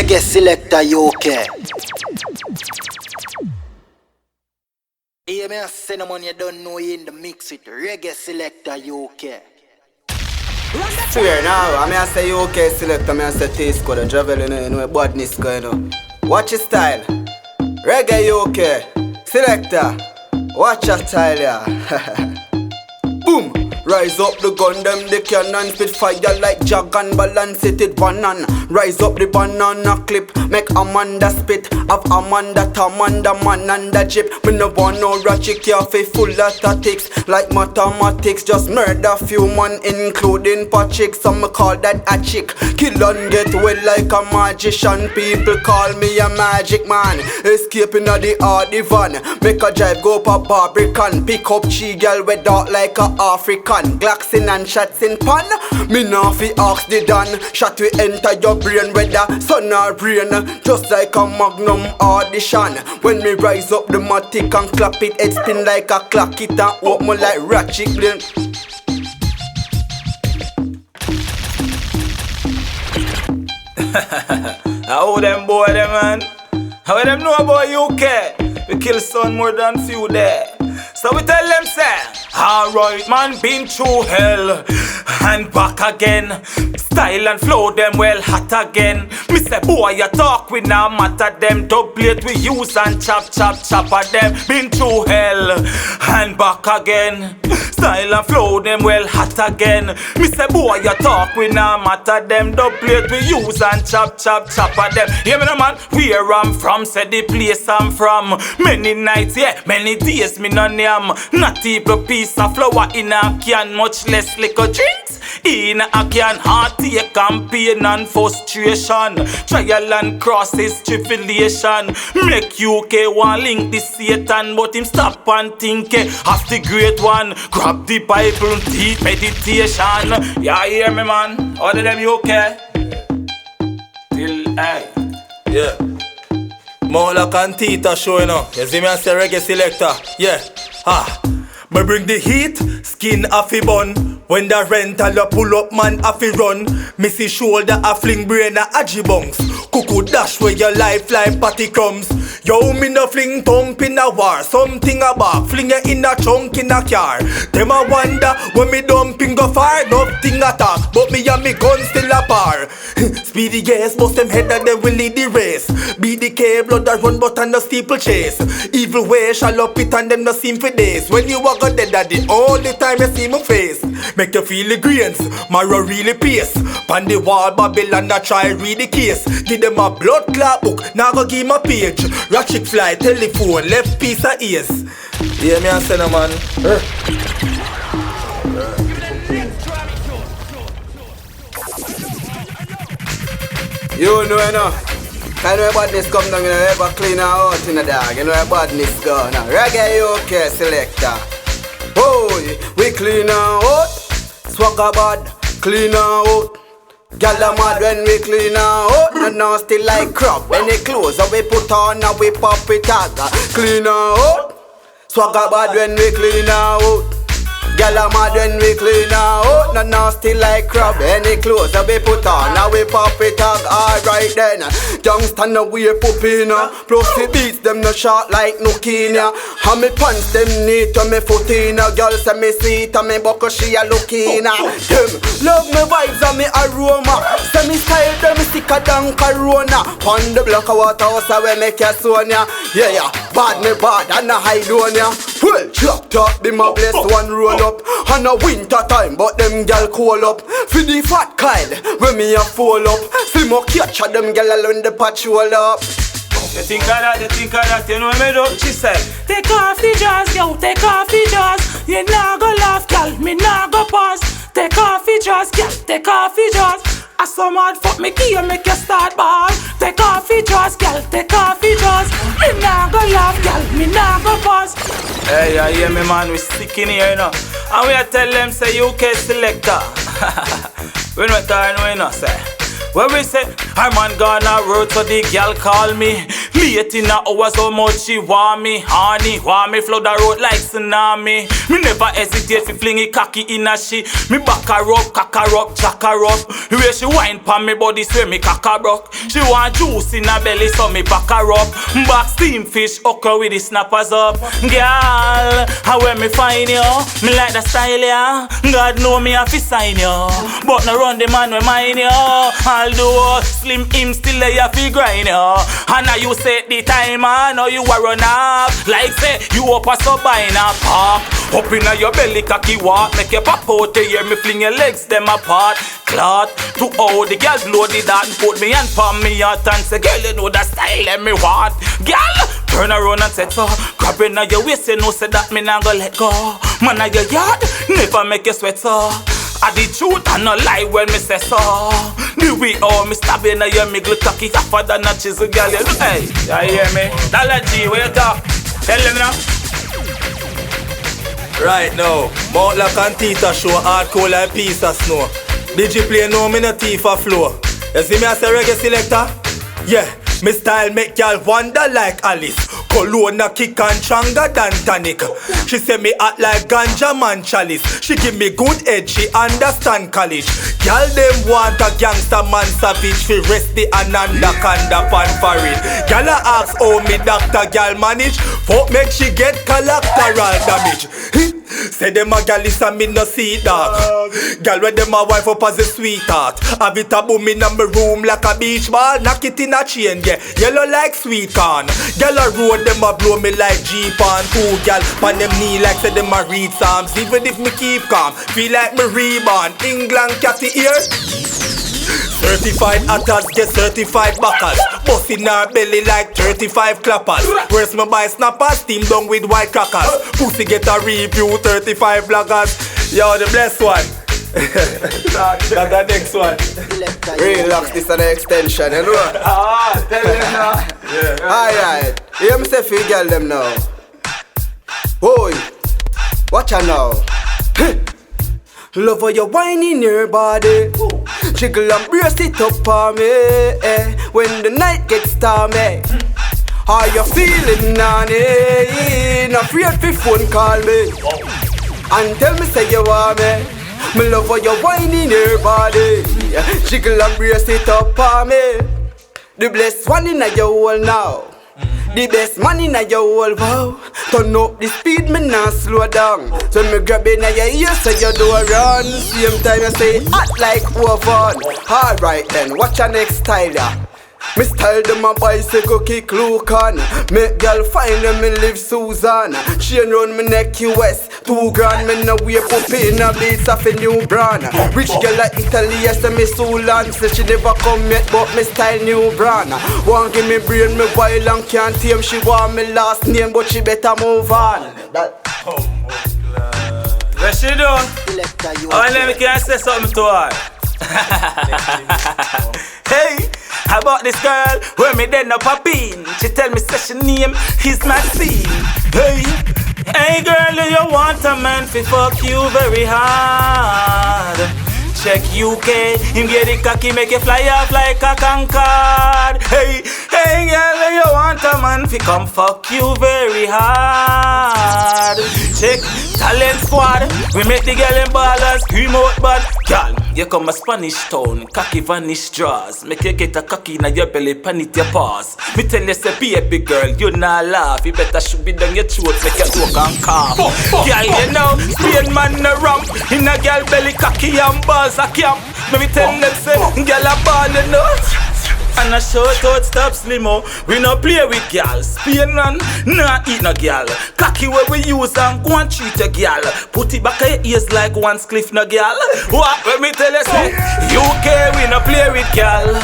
Reggae selector UK. Hear me, I say no money you don't know you in the mix with Reggae selector UK. Swear now, I mean I say UK selector, I say T-Squad, the travel, you know badness going on. Watch your style. Reggae UK selector, watch your style, yeah. Boom! Rise up the gun, them the cannon spit fire like Jagan, balance it banana. Rise up the banana clip, make Amanda spit. Have Amanda, Tamanda, man and jeep. Me no want no ratchet cafe full of tactics. Like mathematics, just murder few man including Patrick. Some call that a chick. Kill and get well like a magician. People call me a magic man. Escaping of the hardy van. Make a drive go pa Barbican. Pick up chi girl with dark like a African. Glocks in and shots in pan. Me nah fi ask the dan. Shot we enter your brain whether sun or rain. Just like a magnum audition. When me rise up the matic and clap it, it spin like a clock. It and open me like ratchet blade. How them boy them man? How them know about UK? We kill son more than few there. So we tell them say, alright man, been through hell and back again. Style and flow them well hot again. Me say boy you talk we now matter them. Double it we use and chop at them. Been through hell and back again. Style and flow them well hot again. Me say boy you talk we now matter them. Double it we use and chop at them. Hear me no man, where I'm from, say the place I'm from. Many nights, yeah, many days me no name. Not even piece of flour in a can, much less liquor drinks in a can. Heartache, campaign and frustration. Trial and crosses, tribulation. Make UK one link the Satan, but him stop and think of the great one. Grab the Bible and deep meditation. Yeah, hear me man, all of them UK. Till hey, yeah. Mola Cantita show you know. You see me I say reggae selector, yeah. Me bring the heat, skin off a bun. When the rental a pull up man off a run. Me see shoulder a fling brain a ajibongs. Cuckoo dash where your life like patty crumbs. Yo me no fling thump in a war. Something a back, fling you in a trunk in a car. Them a wonder when me dumping go far. Nothing attack, but me and me gun still a par. Speedy yes, bust them head and them will lead the race. BDK blood that run but and no steeple chase. Evil way shall up it and them no seem for days. When you walk out dead that the only time you see my face. Make you feel the grains, marrow really pace. Pan the wall Babylon that try read the case. Give them a blood clot book, now go give my page. Ratchet fly, telephone, left piece of ears. Yeah me and say no man. You know. I know badness come down, you know, ever clean her out in the dog. You know where badness go now. Reggae UK selector. Oh, we clean her out. Swagger bad, clean her out. Gyal a mad when we clean her out. No nasty like crab. Any clothes that we put on and we pop it out. Clean her out. Swagger bad when we clean her out. Gyal a mad when we clean her out. No nasty like crab. Any clothes that we put on now we pop it out. Alright then. Youngster no wear pupina. Plus the beats them no short like no Kenya. And me pants them neat and me foot in. Girl say me sweet and me buckle she a looking. Them love me vibes and me aroma. Say me style them sicker than corona. On the block of waterhouse where make a Sonia. Yeah, bad me bad and a hide on ya. Well, drop top be my blessed one roll up. And a winter time but them gal cool up. For the fat Kyle when me a fall up. See mo catch a them gal alone the patrol up. You think of that, you know what me do? She said, take off the jaws, yo, take off the jaws. You nah go laugh, gal, me nah go pause. Take off the jaws, gal, take off the jaws. I some hard fuck me key and make you start ball. Take off the jaws, gal, take off the jaws. Me nah go laugh, gal, me nah go pause. Hey, you hear me man, we stick in here you know. And we a tell them say UK selector. We not turn we not say. When we say, her man gonna road so the girl call me. Me 18 hours how much she want me. Honey, want me flood the road like tsunami. Me never hesitate fi fling it cocky in a she. Me back her up, cock her up, jack her up. The way she wine pan me body swear me cock her broke. She want juice in her belly so me back her up. Back steam fish, okra with the snappers up. Girl, how when me find you? Me like the style ya. God know me have to sign you. But no run the man we mind you. Although slim him still lay a fi grind you. And now you say the time and now you a run up. Like say you up a sub in a park. Up inna your belly cocky walk. Make you pop out here me fling your legs them apart. Clot to how the girl blow the dart. Put me and palm me out and say girl you know the style that me want. Girl turn around and say so. Grab inna your waist you know say that me nah go let go. Man a your yard never make you sweat so. I the truth and no lie when me say so. The way how me stab inna your middle cocky tougher than a chisel girl. You know hey, you hear me? Dollar G where you talk? Tell them now. Right now, Mount Lock and Tita show hardcore like piece of snow. Did you play no me no thief a flow? You see me as a reggae selector? Yeah, me style make y'all wonder like Alice. Cologne a kick and stronger than tonic. She say me act like ganja man chalice. She give me good edge, she understand college. Y'all them want a gangster man savage. Fi rest the anaconda pan forehead. Y'all a ask how me doctor y'all manage. Fuck make she get collateral damage. Say them a gal is a me no see dog. Gal when them a wife up as a sweetheart. Have it a boom in my room like a beach ball. Knock it in a chain, yeah. Yellow like sweet corn. Gal a road them a blow me like Jeep on. Two gal pan them knee like say them a read psalms. Even if me keep calm, feel like me reborn. England catty ear. Certified hatters get certified backers. Bust in her belly like 35 clappers. Where's my buy snappers? Steam down with white crackers. Pussy get a review 35 bloggers. Yo, the blessed one. That's the next one. Relax, this is an extension, you know. Tell them now. Yeah. Alright, hear me say for you girl them now. Boy, watch her now. Love how you whine in your body. Jiggle and brace it up on me when the night gets stormy. How you feeling, nanny? Not afraid for phone call me and tell me say you want me. Me love how you whine in your body. Jiggle and brace it up on me. The blessed one in your hole now. The best man in your whole vow. Turn up the speed, me not slow down. So me grab in your ear so you don't run. Same time you say hot like oven. Alright then, watch your next style ya. Me style them a bicycle kick Luke on. Make girl find them in live Susan. Chain round me neck US 2 grand. Me no wake up in a beats of a new brand. Rich girl like Italy, yes me so land. Say she never come yet but me style new brand. Want give me brain me wild and can't tame. She want me last name but she better move on. What she do? Oh, let me can say something to her. Hey, how about this girl? When me then up a bean. She tell me say she name is Maxine. Hey girl, do you want a man to fuck you very hard? Check UK, him get the cocky, make you fly off like a Concorde. Hey girl, do you want a man to come fuck you very hard? Check Talent Squad, we make the girl in ballers, scream out bad. Girl, you come a Spanish town, cocky vanish draws. Make you get a cocky in your belly, pan it your paws. Me tell you say baby girl, you not laugh. You better should be down your throat, make you walk and cough. Girl, you know, Spain man no ramp. In a girl belly cocky and balls a camp. Me tell them say, girl a ball you know. And a shout out stop slimo. We no play with girls. Spain man, nah eat no girl. Cocky where we use and go and treat a girl. Put it back at your ears like one spliff no girl. What? Let me tell you say, UK we no play with girl.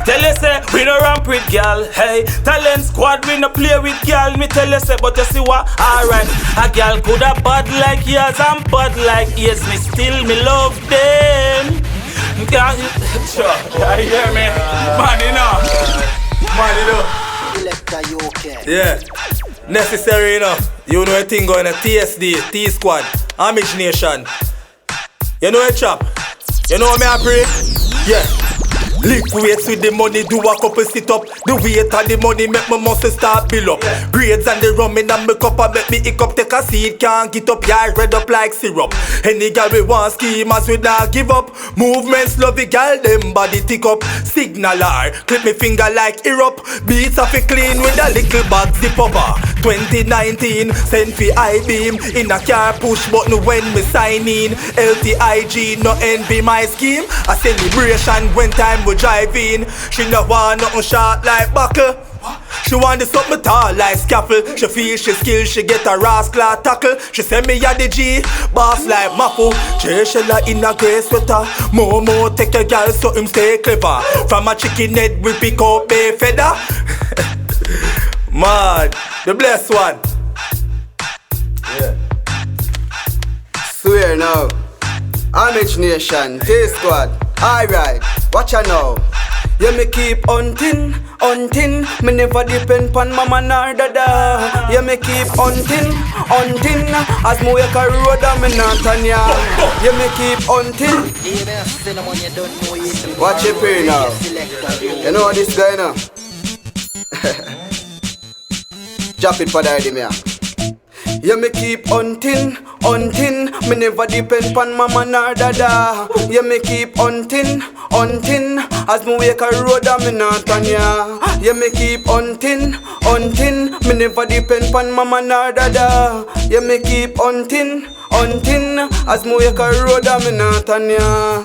Tell you say, we no ramp with girl. Hey, Talent Squad we no play with girl. Me tell you say, but you see what? Alright, a girl coulda bad like yours and bad like yours. Me still me love them. Sure, you hear me? Man, you know. Selector, you okay? Yeah, necessary enough. You know a thing going at TSD, T-Squad, Amish Nation. You know a chop. You know me I pray? Yeah. Lift weights with the money, do a couple sit up. The weight and the money make my muscle start build up. Grades and the rum in my cup and make me hiccup. Take a seat, can't get up, yeah, red up like syrup. Any gal we want scheme as we not give up. Movements love the gal, them body tick up. Signal R, clip me finger like Europe. Beats off it clean with a little bag zip up. 2019, send for I-beam. In a car push button when me sign in. LTIG, no envy my scheme. A celebration when time we drive in. She no want nothing short like buckle. She want the something tall like scaffold. She feel she skill, she get a rascal tackle. She send me a the G, boss like muffle. Cheshella in a grey sweater. More take a gal so him stay clever. From a chicken head we pick up a feather. Man, the blessed one. Yeah. Swear now. Homage Nation, T-Squad. Alright, watch out now. Yeah, me keep hunting. Me never depend pon mama nor dada. Yeah, me keep hunting. As me wake a road and me not turn ya. Yeah, me keep hunting. Watch it here now. You know this guy now. Drop it for the idea. Yeah, me keep hunting. Me never depend pon mama nor dada. Yeah, me keep hunting. As me wake a road and me not on ya. Yeah, me keep hunting. Me never depend pon mama nor dada. Yeah, me keep hunting. As me wake a road and me not on ya.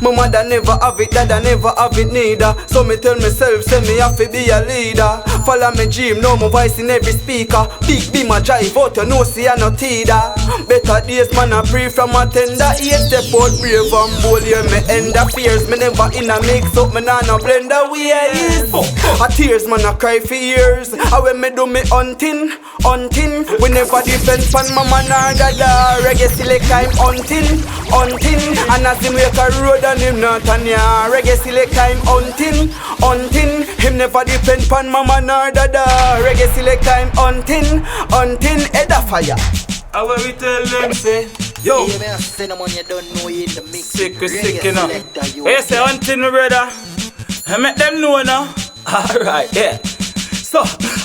My mother never have it, dada never have it neither. So me tell myself, say me have to be a leader. Follow me dream, know my voice in every speaker. Big be my drive out, you know see I not either. Better days man I pray from a tender age. Step out brave and bold, yeah me end the fears. Me never in a mix up, me nah no blend the ways. A tears man I cry for years. And when me do me hunting. We never depend on mama nor dada. Reggae select I'm hunting. And as him wake a road and him not on ya. Reggae select I'm hunting. Him never depend on mama nor dada. Reggae select I'm hunting. Head a fire. How we tell them say, yo, sick you know. Hey, say hunting me brother. I make them know now. Alright, yeah. So,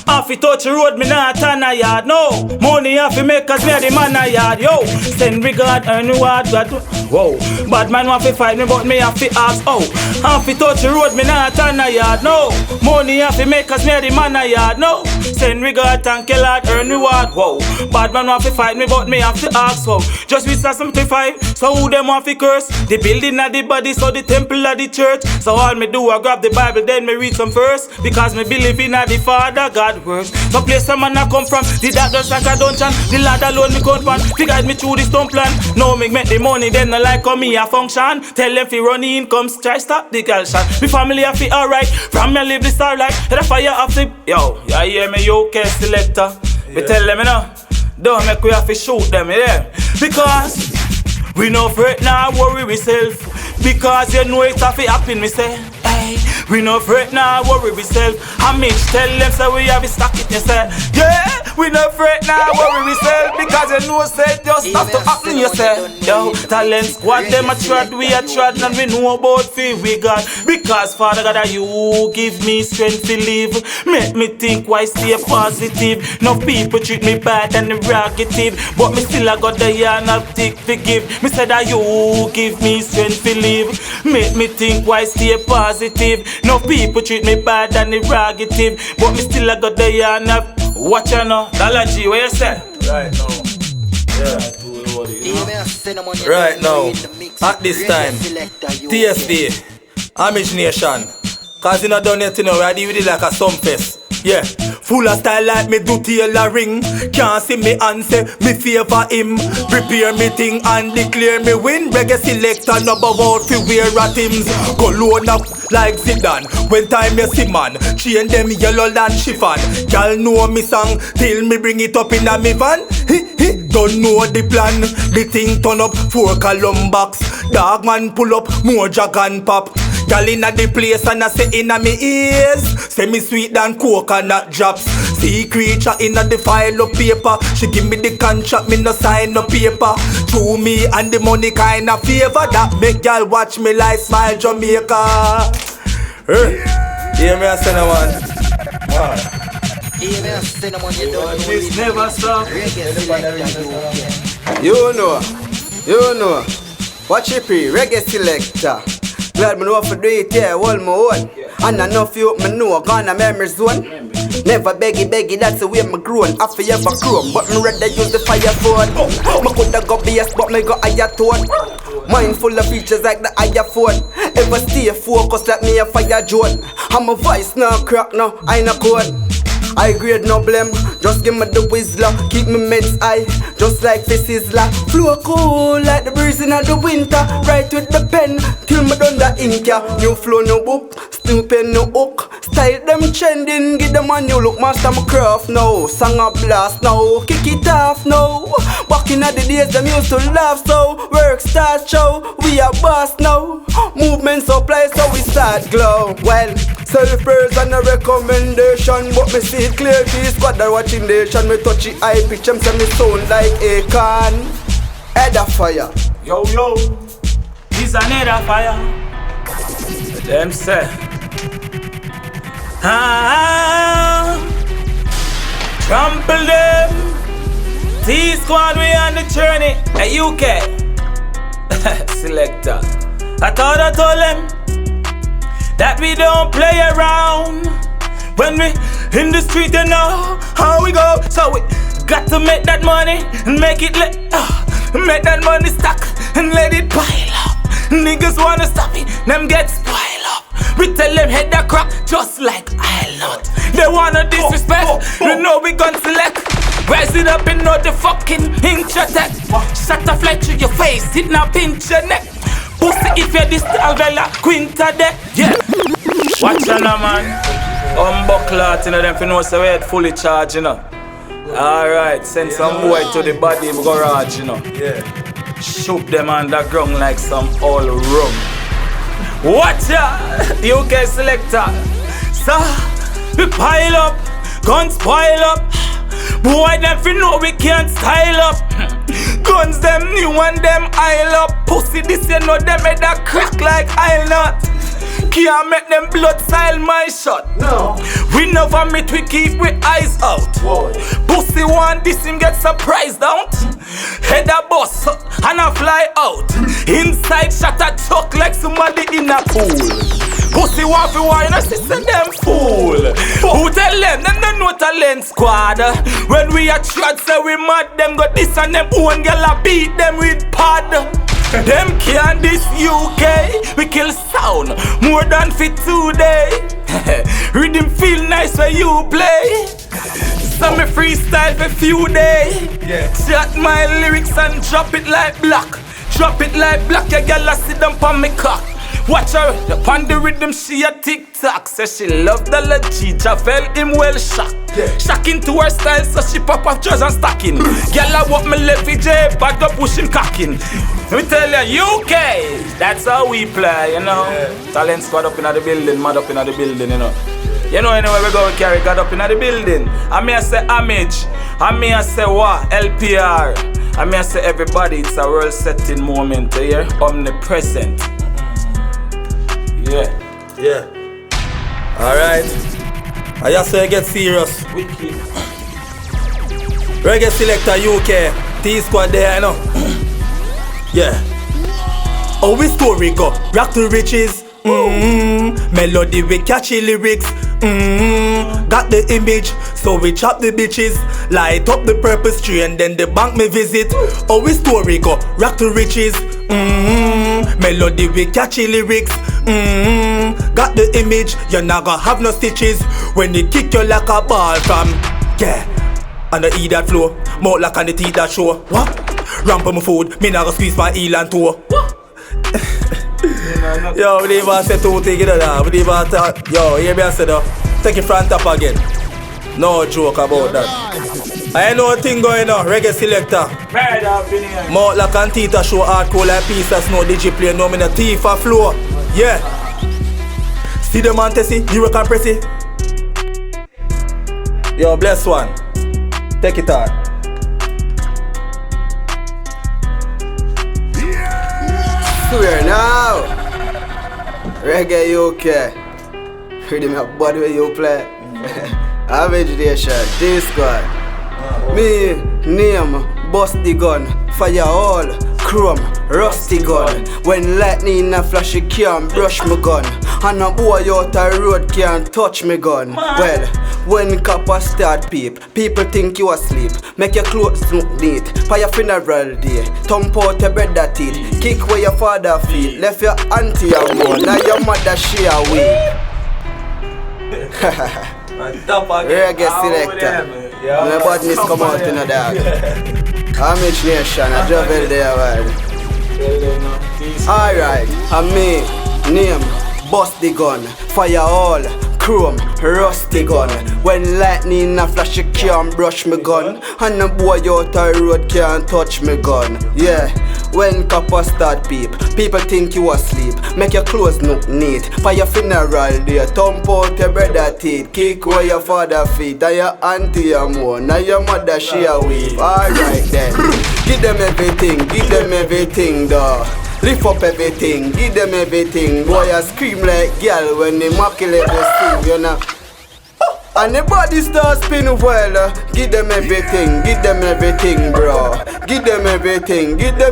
half it touch the road, me not turn a yard. No, money half it make us me the man a yard. Yo, send regard, earn reward, God. Whoa, bad man want to fight me, but me have to ask. Oh, half it touch the road, me not turn a yard. No, money half it make us me the man a yard. No, send regard, thank you Lord, earn reward. Whoa, bad man want to fight me, but me have to ask. So, just with 75, so who them want to curse? The building of the body, so the temple of the church. So all me do, I grab the Bible, then me read some verse. Because me believe in the Father God works. Some place some man I come from, the darkness like a dungeon. The Lord alone me count pan, He guide me through the stone plan. Now me make the money, then I like how me a function. Tell them fi run in, come try stop the girl shot. Me family a fi alright, from me live the starlight. The fire of the, yo, you hear me, you okay selector. Me tell them you know, don't make we have to shoot them, yeah. Because we no afraid now, worry ourself. Because you know it have to happen, me say. We no afraid now, worry ourself. I mean, tell them say we have to stack it, you say. Yeah, we no afraid now, worry ourself. Because you know say just have to happen, you say. Yo, talent squad, them a trod, we a trod, and we know about fear we got. Because Father God, you give me strength to live. Make me think why stay positive. No people treat me bad and negative, but me still I got the yarn of thick forgive. Me said that you give me strength to live. Make me think why stay positive. No people treat me bad and negative, but me still I got the yarn of. Watch you now, Dollar G, what you say? Right now. Yeah. Right now, at this time, TSD, Homage Nation. Cause you not done it, you know, I deal with it like a Sumfest. Yeah, full of style like me do tailoring. Can't see me and say me favor him. Prepare me thing and declare me win. Reggae selector number one fi wear at hymns. Go load up like Zidane. When time you see man, chain them yellow land chiffon. Y'all know me song till me bring it up in a me van. Don't know the plan. The thing turn up 4 column box. Dog man pull up more dragon pop. Girl inna the place and I say inna me ears. Say me sweet than coconut drops. See creature inna the file of paper. She give me the contract, me no sign no paper. To me and the money kinda favor. That make y'all watch me like Smile Jamaica. Hear me a say no man. Wow. Hear me a say no man, you don't know This it. never stop. Reggae selector, You know. Watch it pre, reggae selector. Glad me know for do it, yeah, all my own. And enough you me know, gone a memory zone. Never beggy, that's the way me grown. After you ever grown, but me rather use the fire phone. Me coulda go BS, but me go higher tone. Mind full of features like the iPhone. Ever stay focused like me a fire drone. And my voice now crack now, I no code. I grade no blame, just give me the whistler. Keep me meds high, just like the sizzler. Flow cool like the breeze in the winter. Write with the pen, till me done the ink ya. New flow no book, still pen no hook. Style them trending, give them a new look. Master my craft now, song a blast now. Kick it off now. Back in the days them used to laugh so. Work start show, we a boss now. Movement supply so we start glow. Well, self-praise and a recommendation, but me see it clear. This squad that watching nation. Me touch it high pitch, them say me sound like a can. Head of fire. Yo, this another fire. Them say, trample them. T-Squad, we on the journey. Hey, UK selector. I thought I told them that we don't play around. When we in the street, you know how we go. So we got to make that money and make it make that money stack and let it pile up. Niggas wanna stop it, them get spoiled up. We tell them head that crack just like I'll not. They wanna disrespect, we know we gon' select. Rise it up and know the fucking inch attack. Shut a fly through your face, it now pinch your neck. Pussy if you're this Alvela Quinta deck, yeah. Watch ya now man. Unbuckler, you know them for know so we had fully charged, you know. Alright, send some boy to the body garage, you know. Yeah. Shoot them on the ground like some old rum. Watch ya, UK selector. So, we pile up, guns pile up. Boy, them fi know we can't style up. Guns them new and them aisle up. Pussy this you know them head a crack like I'll not. Can't make them blood style my shot. No. We never meet, we keep we eyes out. Whoa. Pussy want this him get surprised out. Head a bus and a fly out. Inside shot a chuck like somebody in a pool. Pussy want fi wine a sister them fool. Who tell them don't know talent squad. When we a trad say we mad, them got this and them own girl a beat them with pad. Them can't this UK, we kill sound more than fit today. Rhythm feel nice when you play. So me freestyle for few days. Yeah. Chat my lyrics and drop it like black. Drop it like black, your girl a sit down pon me cock. Watch her, upon the rhythm she a tick-tock. Say she love the legit, I felt him well shocked. Yeah. Shocking to her style, so she pop off jaws and stacking. Girl I walk me left J, bag up pushing cocking. Let me tell you, UK, that's how we play, you know. Yeah. Talent squad up in the building, mad up in the building, you know. You know anywhere we go, we carry God up in the building. I may say homage, I may say what, LPR. I may say everybody, it's a world setting moment here, omnipresent. Yeah. Alright. I just say get serious. Wicked. Reggae selector UK. T-Squad there, you know. Yeah. How we story go? Rock to riches. Melody with catchy lyrics. Got the image, so we chop the bitches. Light up the purpose tree and then the bank me visit. How we story go? Rock to riches. Melody with catchy lyrics. Got the image, you're not gonna have no stitches. When they kick you like a ball from, yeah. And I eat that flow, mouth like on the teeth that show. What? Ramp on my food, me not gonna squeeze my heel and toe. Yo, we didn't even say two things, you know. We didn't even talk. Yo, hear me say though. Take it front up again. No joke about that. I know a thing going on, reggae selector. Right up in here. Mouth like Antita show hardcore like piece of snow. Digiplay no me no thief or flow. Yeah. See the man Tessie, you can press it. Yo, bless one. Take it out. Swear now. Reggae UK. Rhythm your body where you play. Imagination, D-Squad. Me, name, bust the gun. Fire all, chrome, rusty gun. When lightning a flash, you can't brush my gun. And a boy out the road can't touch me gun. Well, when copper start peep, people think you asleep. Make your clothes look neat. For your funeral day, thump out your brother teeth. Kick where your father feet. Left your auntie alone, now your mother she a weep. Reggae selector. My badness come out in a dog. Homage Nation, I travel there wide. Alright, and me, name, bust the gun. Fire all, chrome, rusty gun. When lightning a flash, you can't brush me gun. And a boy out the road can't touch me gun. Yeah, when copper start peep, people think you asleep. Make your clothes look neat. For your funeral day, thump out your brother teeth. Kick where your father feet. And your auntie a moan. Now your mother she a weep. Alright then, give them everything though. Lift up everything, give them everything. Boy I scream like girl when they maculate the sing, you know. And the body start spin well. Give them everything, bro. Give them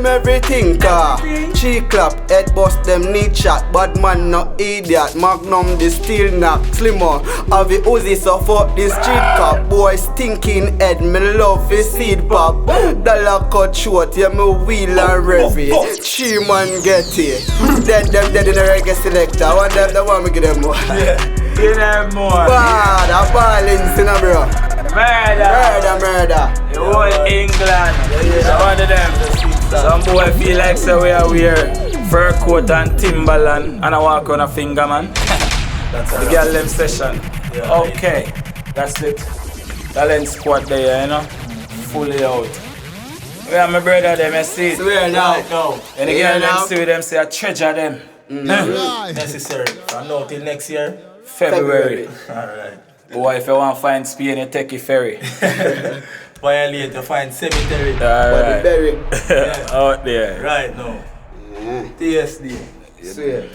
everything, car. Cheek clap, head bust them knee chat. Bad man no idiot, magnum the steel knock. Slimmer, have the Uzi so fuck the street cop. Boy stinking head, me love his seed pop. Dollar cut short, yeah me wheel and revy. She man get it. Dead in the reggae selector. I want them, the one me give them more. Give them more. Bad, a ballin' sinner, bro. Murder. The whole England. One of them. Some boy feel like say we are wear fur coat and Timberland and I walk on a finger, man. That's the girl them session. Yeah. Okay, that's it. Talent squad there, you know. Fully out. Where my brother them, I see it. Swear now. And the girl them see them, say I treasure them. Necessary. From now till next year. February. Alright. Boy, if you want to find Spain, you take a ferry. Violate to find cemetery. Alright. Body berry. Out there. Right now. TSD. Swear.